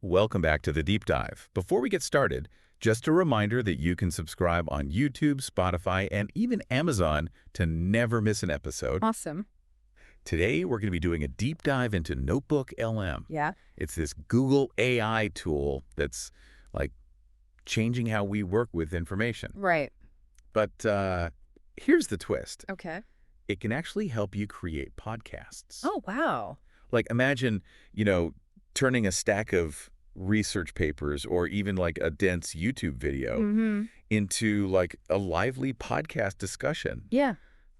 Welcome back to the Deep Dive. Before we get started, just a reminder that you can subscribe on YouTube, Spotify, and even Amazon to never miss an episode. Awesome. Today, we're going to be doing a deep dive into NotebookLM. Yeah. It's this Google AI tool that's like changing how we work with information. Right. But here's the twist. Okay. It can actually help you create podcasts. Oh, wow. Like imagine, turning a stack of research papers or even like a dense YouTube video into like a lively podcast discussion. Yeah.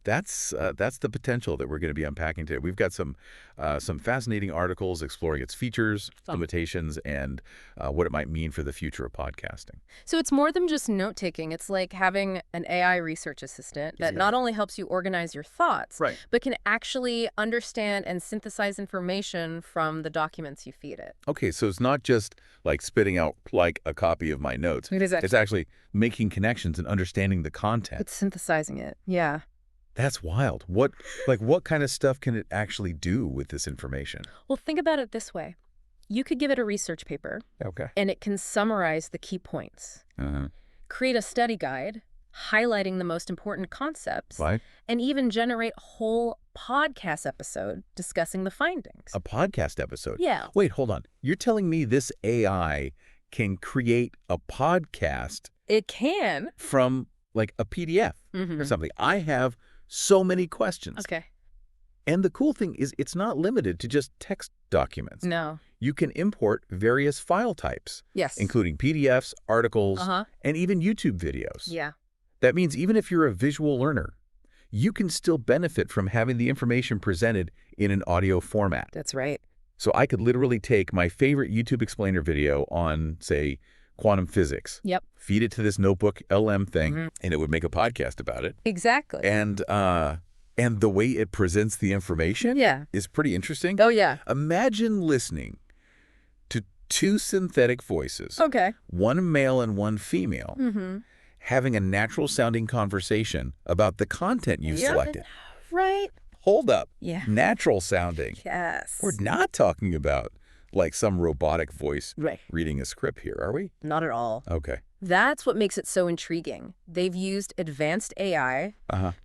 That's the potential that we're going to be unpacking today. We've got some fascinating articles exploring its features, limitations, and what it might mean for the future of podcasting. So it's more than just note-taking. It's like having an AI research assistant that not only helps you organize your thoughts, but can actually understand and synthesize information from the documents you feed it. Okay, so it's not just like spitting out like a copy of my notes. It's actually making connections and understanding the content. It's synthesizing it. Yeah. That's wild. What kind of stuff can it actually do with this information? Well, think about it this way. You could give it a research paper, and it can summarize the key points, create a study guide, highlighting the most important concepts, and even generate a whole podcast episode discussing the findings. A podcast episode? Yeah. Wait, hold on. You're telling me this AI can create a podcast? It can. From like a PDF or something. I have so many questions. Okay. And the cool thing is it's not limited to just text documents. No. You can import various file types. Yes. Including PDFs, articles, and even YouTube videos. Yeah. That means even if you're a visual learner, you can still benefit from having the information presented in an audio format. That's right. So I could literally take my favorite YouTube explainer video on, say, quantum physics. Yep. Feed it to this NotebookLM thing, and it would make a podcast about it. Exactly. And the way it presents the information is pretty interesting. Oh, yeah. Imagine listening to two synthetic voices, one male and one female, having a natural-sounding conversation about the content you've selected. Right. Hold up. Yeah. Natural-sounding. Yes. We're not talking about like some robotic voice reading a script here, are we? Not at all. Okay. That's what makes it so intriguing. They've used advanced AI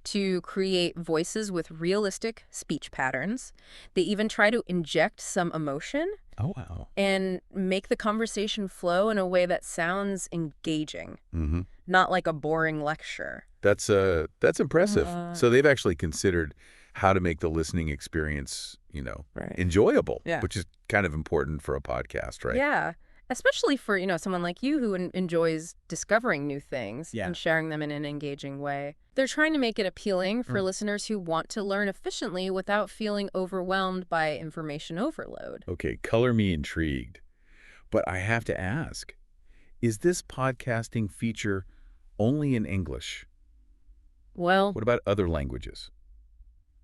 to create voices with realistic speech patterns. They even try to inject some emotion. Oh, wow. And make the conversation flow in a way that sounds engaging, not like a boring lecture. That's impressive. So they've actually considered how to make the listening experience, enjoyable, which is kind of important for a podcast, right? Yeah. Especially for, someone like you who enjoys discovering new things and sharing them in an engaging way. They're trying to make it appealing for listeners who want to learn efficiently without feeling overwhelmed by information overload. Okay, color me intrigued. But I have to ask, is this podcasting feature only in English? Well, what about other languages?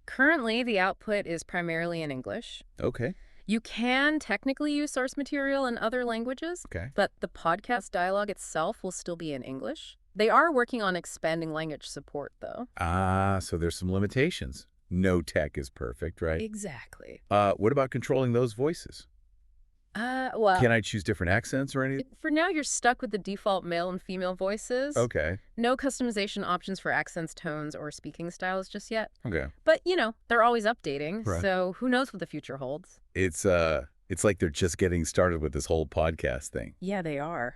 Currently, the output is primarily in English. Okay. You can technically use source material in other languages, but the podcast dialogue itself will still be in English. They are working on expanding language support, though. So there's some limitations. No tech is perfect, right? Exactly. What about controlling those voices? Well, can I choose different accents or anything? For now, you're stuck with the default male and female voices. Okay. No customization options for accents, tones, or speaking styles just yet. Okay. But, they're always updating, so who knows what the future holds. It's like they're just getting started with this whole podcast thing. Yeah, they are.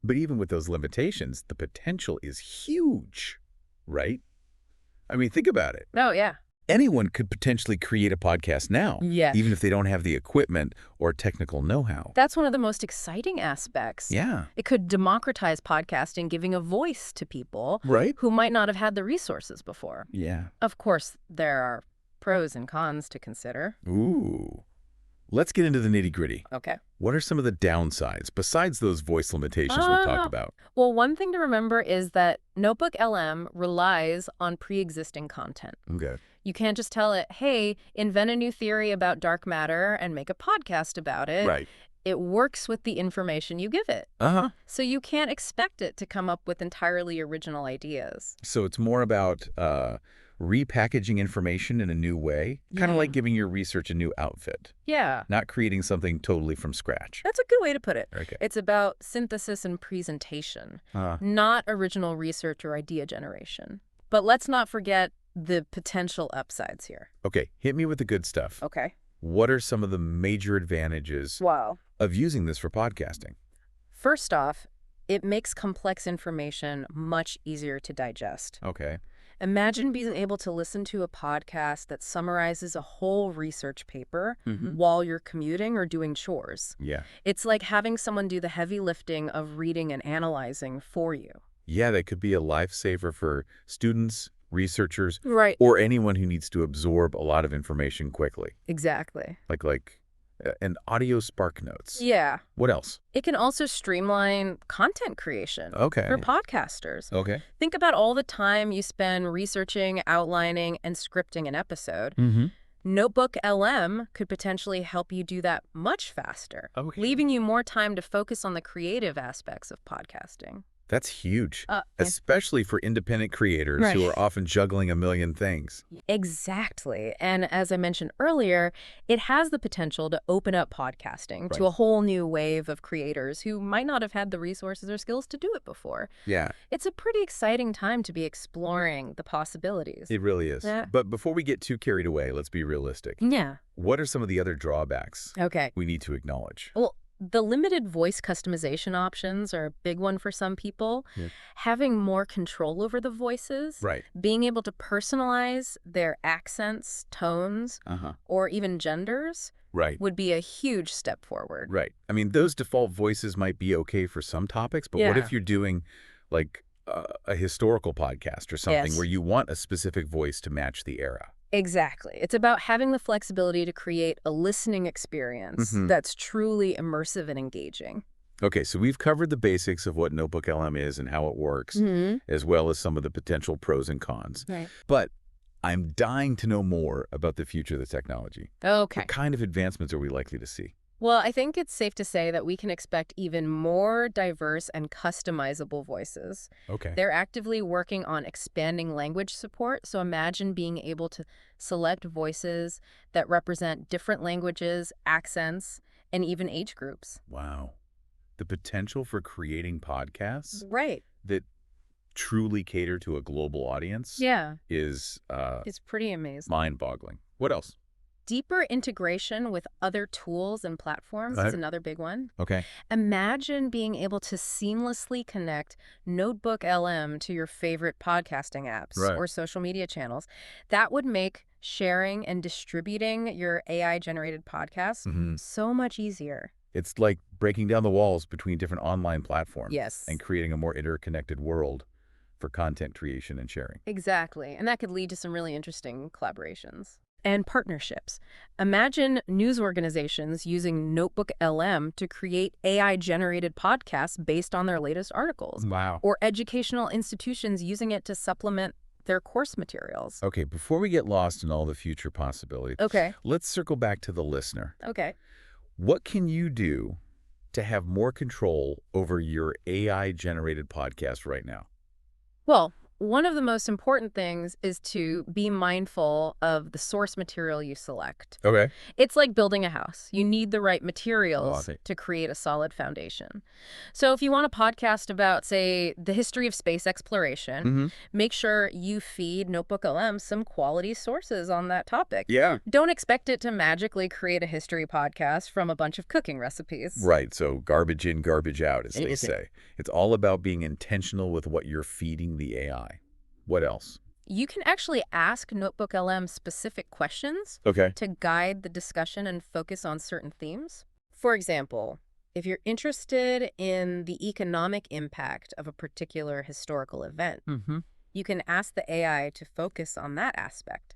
But even with those limitations, the potential is huge, right? I mean, think about it. Oh, yeah. Anyone could potentially create a podcast now, even if they don't have the equipment or technical know-how. That's one of the most exciting aspects. Yeah. It could democratize podcasting, giving a voice to people who might not have had the resources before. Yeah. Of course, there are pros and cons to consider. Ooh. Let's get into the nitty-gritty. Okay. What are some of the downsides besides those voice limitations we talked about? Well, one thing to remember is that NotebookLM relies on pre-existing content. Okay. You can't just tell it, hey, invent a new theory about dark matter and make a podcast about it. Right. It works with the information you give it. So you can't expect it to come up with entirely original ideas. So it's more about repackaging information in a new way, kind of like giving your research a new outfit. Yeah. Not creating something totally from scratch. That's a good way to put it. Okay. It's about synthesis and presentation, not original research or idea generation. But let's not forget the potential upsides here. Okay, hit me with the good stuff. Okay. What are some of the major advantages of using this for podcasting? First off, it makes complex information much easier to digest. Okay. Imagine being able to listen to a podcast that summarizes a whole research paper while you're commuting or doing chores. Yeah. It's like having someone do the heavy lifting of reading and analyzing for you. Yeah, that could be a lifesaver for students, researchers, right, or anyone who needs to absorb a lot of information quickly. Exactly. Like an audio spark notes. Yeah. What else? It can also streamline content creation for podcasters. Okay. Think about all the time you spend researching, outlining, and scripting an episode. NotebookLM could potentially help you do that much faster, leaving you more time to focus on the creative aspects of podcasting. That's huge, especially for independent creators who are often juggling a million things. Exactly. And as I mentioned earlier, it has the potential to open up podcasting to a whole new wave of creators who might not have had the resources or skills to do it before. Yeah. It's a pretty exciting time to be exploring the possibilities. It really is. Yeah. But before we get too carried away, let's be realistic. Yeah. What are some of the other drawbacks we need to acknowledge? Well, the limited voice customization options are a big one for some people. Having more control over the voices, being able to personalize their accents, tones, or even genders would be a huge step forward. Right. I mean, those default voices might be okay for some topics, but what if you're doing like a historical podcast or something where you want a specific voice to match the era? Exactly. It's about having the flexibility to create a listening experience that's truly immersive and engaging. Okay, so we've covered the basics of what NotebookLM is and how it works, as well as some of the potential pros and cons. Right. But I'm dying to know more about the future of the technology. Okay. What kind of advancements are we likely to see? Well, I think it's safe to say that we can expect even more diverse and customizable voices. Okay. They're actively working on expanding language support, so imagine being able to select voices that represent different languages, accents, and even age groups. Wow. The potential for creating podcasts that truly cater to a global audience is it's pretty amazing. Mind-boggling. What else? Deeper integration with other tools and platforms is another big one. Okay. Imagine being able to seamlessly connect NotebookLM to your favorite podcasting apps or social media channels. That would make sharing and distributing your AI-generated podcasts so much easier. It's like breaking down the walls between different online platforms and creating a more interconnected world for content creation and sharing. Exactly. And that could lead to some really interesting collaborations. And partnerships. Imagine news organizations using NotebookLM to create AI-generated podcasts based on their latest articles. Wow. Or educational institutions using it to supplement their course materials. Okay, before we get lost in all the future possibilities, let's circle back to the listener. Okay. What can you do to have more control over your AI-generated podcast right now? Well, one of the most important things is to be mindful of the source material you select. Okay. It's like building a house. You need the right materials to create a solid foundation. So if you want a podcast about, say, the history of space exploration, make sure you feed NotebookLM some quality sources on that topic. Yeah. Don't expect it to magically create a history podcast from a bunch of cooking recipes. Right. So garbage in, garbage out, as they say. It's all about being intentional with what you're feeding the AI. What else? You can actually ask NotebookLM specific questions to guide the discussion and focus on certain themes. For example, if you're interested in the economic impact of a particular historical event, you can ask the AI to focus on that aspect.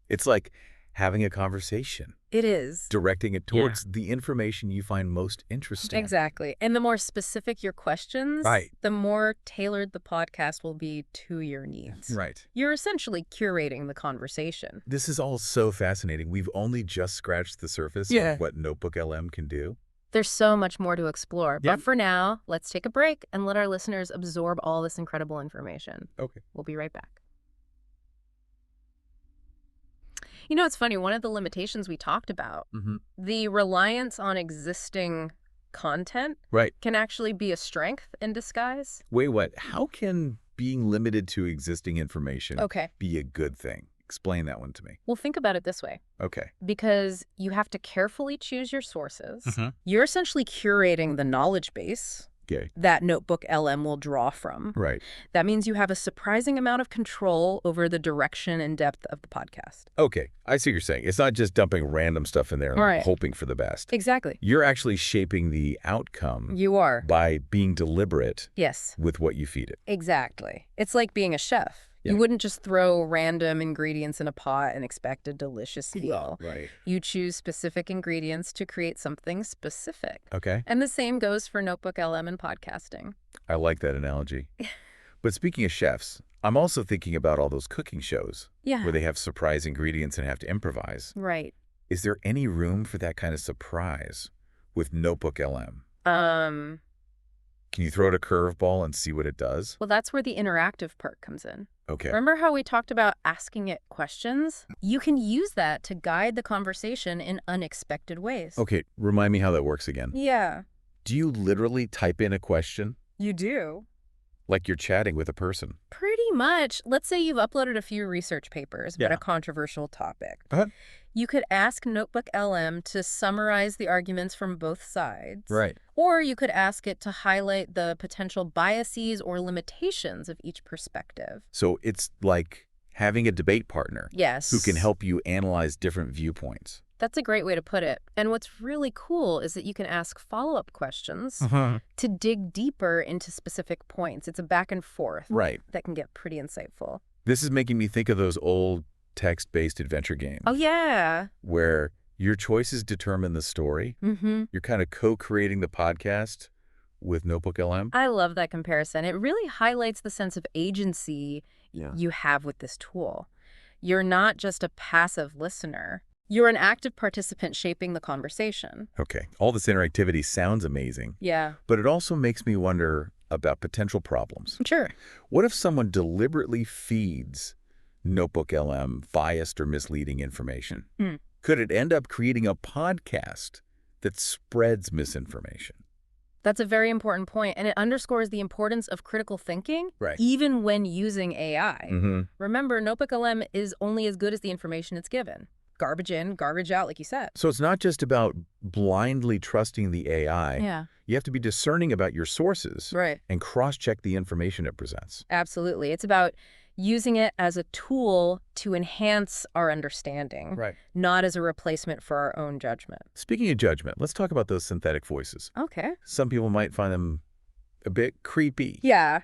It's like having a conversation. It is. Directing it towards the information you find most interesting. Exactly. And the more specific your questions, the more tailored the podcast will be to your needs. Right. You're essentially curating the conversation. This is all so fascinating. We've only just scratched the surface of what NotebookLM can do. There's so much more to explore. But for now, let's take a break and let our listeners absorb all this incredible information. Okay. We'll be right back. You know, it's funny. One of the limitations we talked about, the reliance on existing content can actually be a strength in disguise. Wait, what? How can being limited to existing information be a good thing? Explain that one to me. Well, think about it this way. Okay. Because you have to carefully choose your sources. You're essentially curating the knowledge base that NotebookLM will draw from. Right. That means you have a surprising amount of control over the direction and depth of the podcast. Okay. I see what you're saying. It's not just dumping random stuff in there and hoping for the best. Exactly. You're actually shaping the outcome. You are. By being deliberate with what you feed it. Exactly. It's like being a chef. You wouldn't just throw random ingredients in a pot and expect a delicious meal. Right. You choose specific ingredients to create something specific. Okay. And the same goes for NotebookLM and podcasting. I like that analogy. But speaking of chefs, I'm also thinking about all those cooking shows where they have surprise ingredients and have to improvise. Right. Is there any room for that kind of surprise with NotebookLM? Can you throw it a curveball and see what it does? Well, that's where the interactive part comes in. Okay. Remember how we talked about asking it questions? You can use that to guide the conversation in unexpected ways. Okay, remind me how that works again. Yeah. Do you literally type in a question? You do. Like you're chatting with a person? Pretty much. Let's say you've uploaded a few research papers about a controversial topic. You could ask NotebookLM to summarize the arguments from both sides. Right. Or you could ask it to highlight the potential biases or limitations of each perspective. So it's like having a debate partner. Yes. Who can help you analyze different viewpoints. That's a great way to put it. And what's really cool is that you can ask follow-up questions to dig deeper into specific points. It's a back and forth that can get pretty insightful. This is making me think of those old text-based adventure games. Oh, yeah. Where your choices determine the story. You're kind of co-creating the podcast with NotebookLM. I love that comparison. It really highlights the sense of agency you have with this tool. You're not just a passive listener. You're an active participant shaping the conversation. Okay. All this interactivity sounds amazing. Yeah. But it also makes me wonder about potential problems. Sure. What if someone deliberately feeds NotebookLM biased or misleading information? Could it end up creating a podcast that spreads misinformation? That's a very important point, and it underscores the importance of critical thinking, even when using AI. Remember, NotebookLM is only as good as the information it's given. Garbage in, garbage out, like you said. So it's not just about blindly trusting the AI. Yeah. You have to be discerning about your sources and cross-check the information it presents. Absolutely. It's about using it as a tool to enhance our understanding, not as a replacement for our own judgment. Speaking of judgment, let's talk about those synthetic voices. Okay. Some people might find them a bit creepy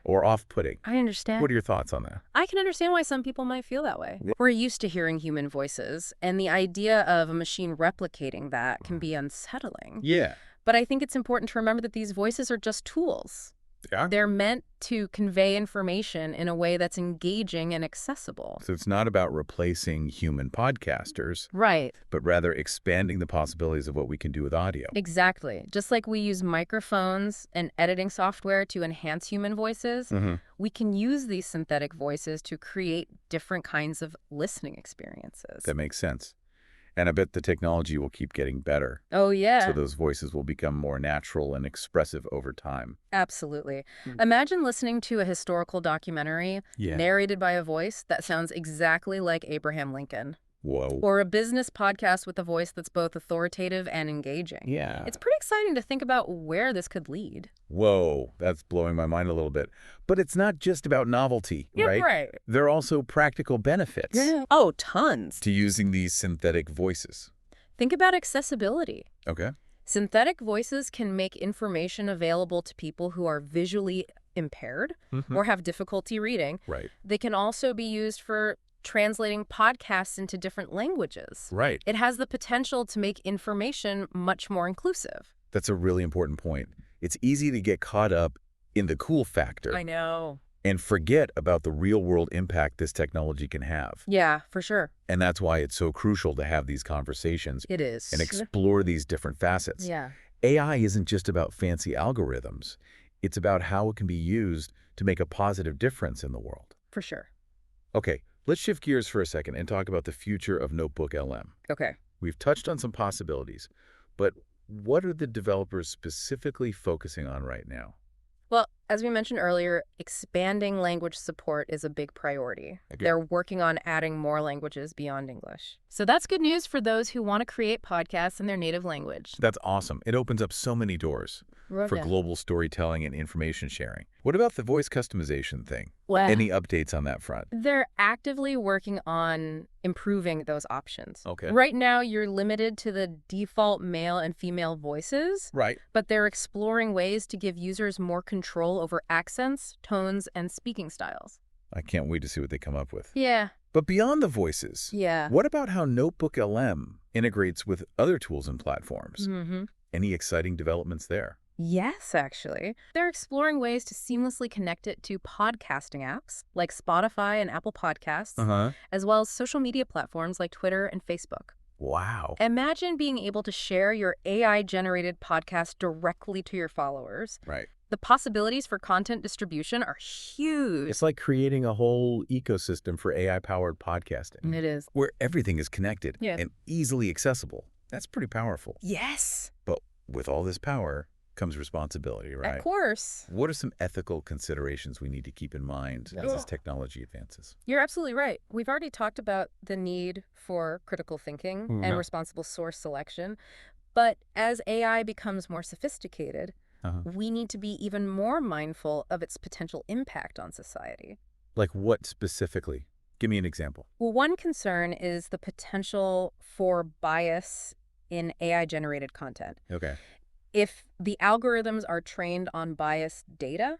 or off-putting. I understand. What are your thoughts on that? I can understand why some people might feel that way. We're used to hearing human voices, and the idea of a machine replicating that can be unsettling. Yeah. But I think it's important to remember that these voices are just tools. Yeah. They're meant to convey information in a way that's engaging and accessible. So it's not about replacing human podcasters. Right. But rather expanding the possibilities of what we can do with audio. Exactly. Just like we use microphones and editing software to enhance human voices, we can use these synthetic voices to create different kinds of listening experiences. That makes sense. And I bet the technology will keep getting better. Oh, yeah. So those voices will become more natural and expressive over time. Absolutely. Imagine listening to a historical documentary narrated by a voice that sounds exactly like Abraham Lincoln. Whoa. Or a business podcast with a voice that's both authoritative and engaging. Yeah. It's pretty exciting to think about where this could lead. Whoa, that's blowing my mind a little bit. But it's not just about novelty, right? Right. There are also practical benefits. Yeah. Oh, tons. To using these synthetic voices. Think about accessibility. Okay. Synthetic voices can make information available to people who are visually impaired or have difficulty reading. Right. They can also be used for translating podcasts into different languages. Right. It has the potential to make information much more inclusive. That's a really important point. It's easy to get caught up in the cool factor. I know. And forget about the real-world impact this technology can have. Yeah, for sure. And that's why it's so crucial to have these conversations. It is. And explore these different facets. Yeah. AI isn't just about fancy algorithms. It's about how it can be used to make a positive difference in the world. For sure. Okay. Let's shift gears for a second and talk about the future of NotebookLM. Okay. We've touched on some possibilities, but what are the developers specifically focusing on right now? Well, as we mentioned earlier, expanding language support is a big priority. Okay. They're working on adding more languages beyond English. So that's good news for those who want to create podcasts in their native language. That's awesome. It opens up so many doors for global storytelling and information sharing. What about the voice customization thing? Well, any updates on that front? They're actively working on improving those options. Okay. Right now, you're limited to the default male and female voices. Right. But they're exploring ways to give users more control over accents, tones, and speaking styles. I can't wait to see what they come up with. Yeah. But beyond the voices, what about how NotebookLM integrates with other tools and platforms? Any exciting developments there? Yes, actually. They're exploring ways to seamlessly connect it to podcasting apps like Spotify and Apple Podcasts, as well as social media platforms like Twitter and Facebook. Wow. Imagine being able to share your AI-generated podcast directly to your followers. Right. The possibilities for content distribution are huge. It's like creating a whole ecosystem for AI-powered podcasting. It is. Where everything is connected and easily accessible. That's pretty powerful. Yes. But with all this power comes responsibility, right? Of course. What are some ethical considerations we need to keep in mind as this technology advances? You're absolutely right. We've already talked about the need for critical thinking and responsible source selection. But as AI becomes more sophisticated, we need to be even more mindful of its potential impact on society. Like what specifically? Give me an example. Well, one concern is the potential for bias in AI-generated content. Okay. If the algorithms are trained on biased data,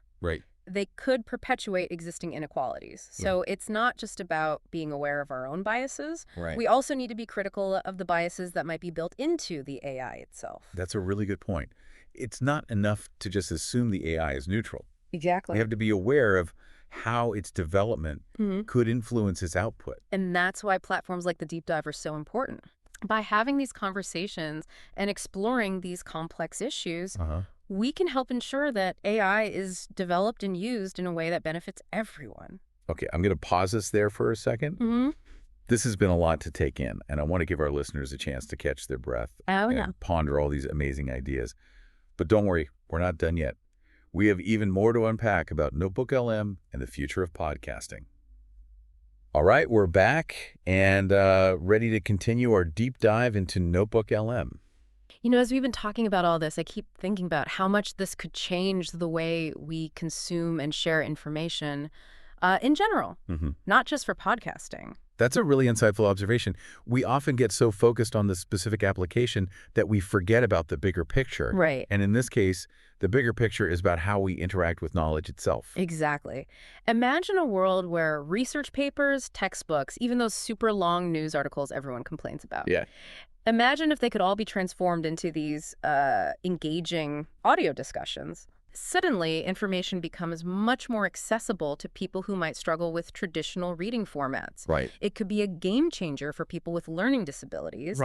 they could perpetuate existing inequalities. So it's not just about being aware of our own biases. We also need to be critical of the biases that might be built into the AI itself. That's a really good point. It's not enough to just assume the AI is neutral. Exactly. We have to be aware of how its development could influence its output. And that's why platforms like the Deep Dive are so important. By having these conversations and exploring these complex issues, we can help ensure that AI is developed and used in a way that benefits everyone. Okay, I'm going to pause us there for a second. This has been a lot to take in, and I want to give our listeners a chance to catch their breath and ponder all these amazing ideas. But don't worry, we're not done yet. We have even more to unpack about NotebookLM and the future of podcasting. All right, we're back and ready to continue our deep dive into NotebookLM. You know, as we've been talking about all this, I keep thinking about how much this could change the way we consume and share information in general, not just for podcasting. That's a really insightful observation. We often get so focused on the specific application that we forget about the bigger picture. Right. And in this case, the bigger picture is about how we interact with knowledge itself. Exactly. Imagine a world where research papers, textbooks, even those super long news articles everyone complains about. Imagine if they could all be transformed into these engaging audio discussions. Suddenly, information becomes much more accessible to people who might struggle with traditional reading formats. Right. It could be a game changer for people with learning disabilities,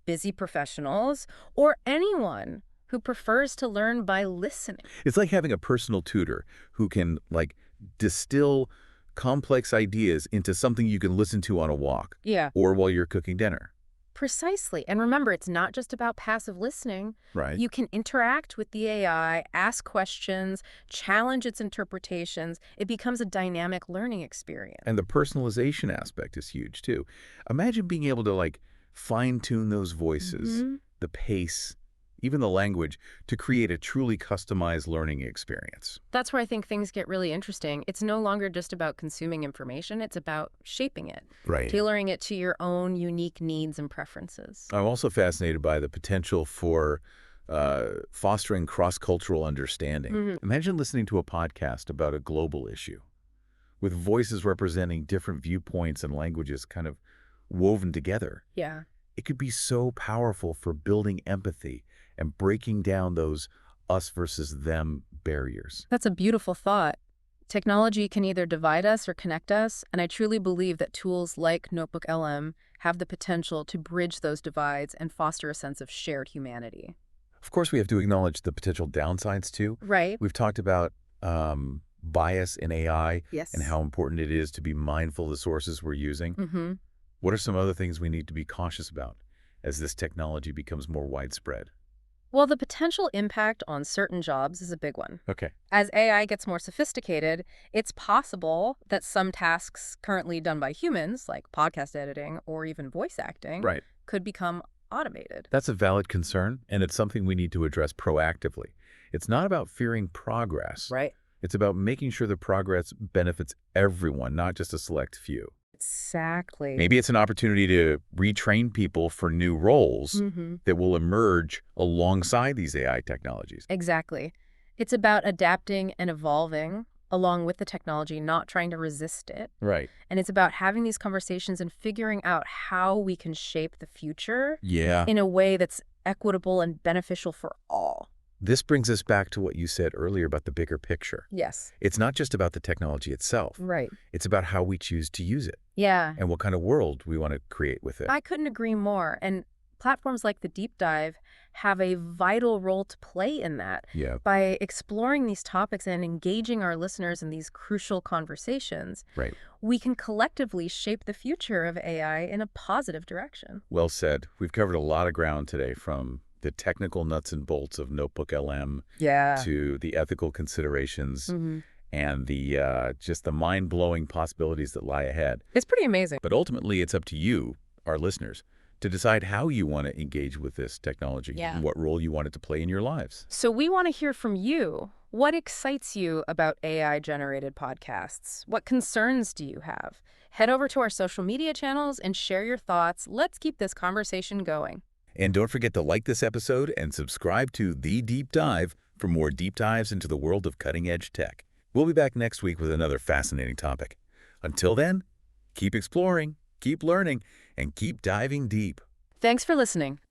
busy professionals, or anyone who prefers to learn by listening. It's like having a personal tutor who can, distill complex ideas into something you can listen to on a walk. Or while you're cooking dinner. Precisely. And remember, it's not just about passive listening. You can interact with the AI, ask questions, challenge its interpretations. It becomes a dynamic learning experience. And the personalization aspect is huge, too. Imagine being able to, fine-tune those voices, the pace, even the language, to create a truly customized learning experience. That's where I think things get really interesting. It's no longer just about consuming information. It's about shaping it, tailoring it to your own unique needs and preferences. I'm also fascinated by the potential for fostering cross-cultural understanding. Imagine listening to a podcast about a global issue with voices representing different viewpoints and languages kind of woven together. It could be so powerful for building empathy and breaking down those us versus them barriers. That's a beautiful thought. Technology can either divide us or connect us, and I truly believe that tools like NotebookLM have the potential to bridge those divides and foster a sense of shared humanity. Of course, we have to acknowledge the potential downsides, too. We've talked about bias in AI Yes. and how important it is to be mindful of the sources we're using. What are some other things we need to be cautious about as this technology becomes more widespread? Well, the potential impact on certain jobs is a big one. Okay. As AI gets more sophisticated, it's possible that some tasks currently done by humans, like podcast editing or even voice acting, Right. could become automated. That's a valid concern, and it's something we need to address proactively. It's not about fearing progress. Right. It's about making sure the progress benefits everyone, not just a select few. Exactly. Maybe it's an opportunity to retrain people for new roles that will emerge alongside these AI technologies. Exactly. It's about adapting and evolving along with the technology, not trying to resist it. Right. And it's about having these conversations and figuring out how we can shape the future Yeah. in a way that's equitable and beneficial for all. This brings us back to what you said earlier about the bigger picture. Yes. It's not just about the technology itself. Right. It's about how we choose to use it. Yeah. And what kind of world we want to create with it. I couldn't agree more. And platforms like the Deep Dive have a vital role to play in that. Yeah. By exploring these topics and engaging our listeners in these crucial conversations, Right. we can collectively shape the future of AI in a positive direction. Well said. We've covered a lot of ground today, from the technical nuts and bolts of NotebookLM to the ethical considerations and the just the mind-blowing possibilities that lie ahead. It's pretty amazing. But ultimately, it's up to you, our listeners, to decide how you want to engage with this technology and what role you want it to play in your lives. So we want to hear from you. What excites you about AI-generated podcasts? What concerns do you have? Head over to our social media channels and share your thoughts. Let's keep this conversation going. And don't forget to like this episode and subscribe to The Deep Dive for more deep dives into the world of cutting-edge tech. We'll be back next week with another fascinating topic. Until then, keep exploring, keep learning, and keep diving deep. Thanks for listening.